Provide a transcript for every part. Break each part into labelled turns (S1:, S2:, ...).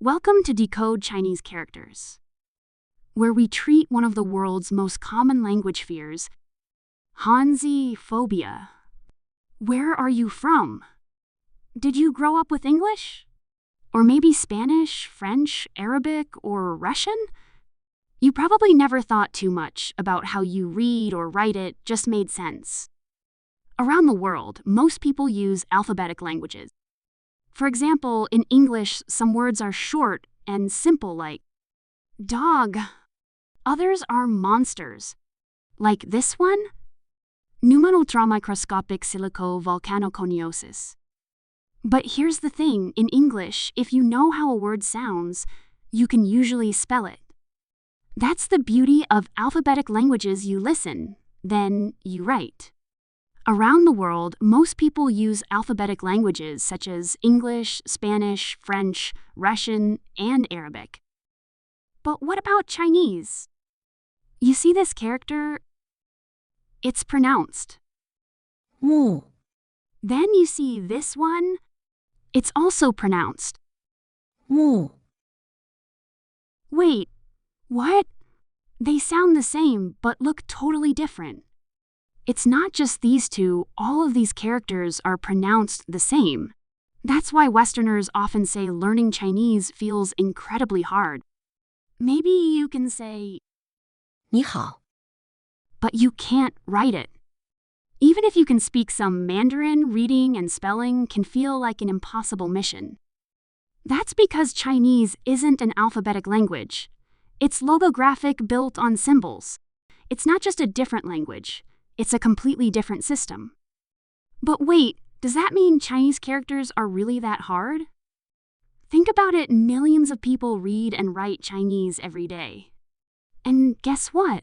S1: Welcome to Decode Chinese Characters, where we treat one of the world's most common language fears, Hanzi phobia. Where are you from? Did you grow up with English? Or maybe Spanish, French, Arabic, or Russian? You probably never thought too much about how you read or write it just made sense. Around the world, most people use alphabetic languages. For example, in English, some words are short and simple like dog. Others are monsters, like this one, pneumoultramicroscopic silico-volcanoconiosis. But here's the thing, in English, if you know how a word sounds, you can usually spell it. That's the beauty of alphabetic languages. You listen, then you write. Around the world, most people use alphabetic languages such as English, Spanish, French, Russian, and Arabic. But what about Chinese? You see this character? It's pronounced.
S2: Mu.
S1: Then you see this one? It's also pronounced.
S2: Mu.
S1: Wait, what? They sound the same, but look totally different. It's not just these two, all of these characters are pronounced the same. That's why Westerners often say learning Chinese feels incredibly hard. Maybe you can say
S2: 你好.
S1: but you can't write it. Even if you can speak some Mandarin, reading and spelling can feel like an impossible mission. That's because Chinese isn't an alphabetic language. It's logographic, built on symbols. It's not just a different language. It's a completely different system. But wait, does that mean Chinese characters are really that hard? Think about it, millions of people read and write Chinese every day. And guess what?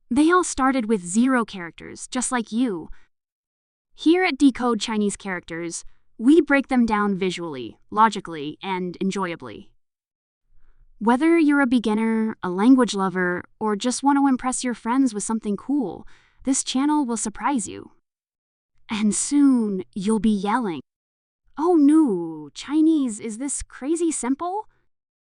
S1: They all started with 0 characters, just like you. Here at Decode Chinese Characters, we break them down visually, logically, and enjoyably. Whether you're a beginner, a language lover, or just want to impress your friends with something cool, this channel will surprise you. And soon, you'll be yelling, "Oh no, Chinese, is this crazy simple?"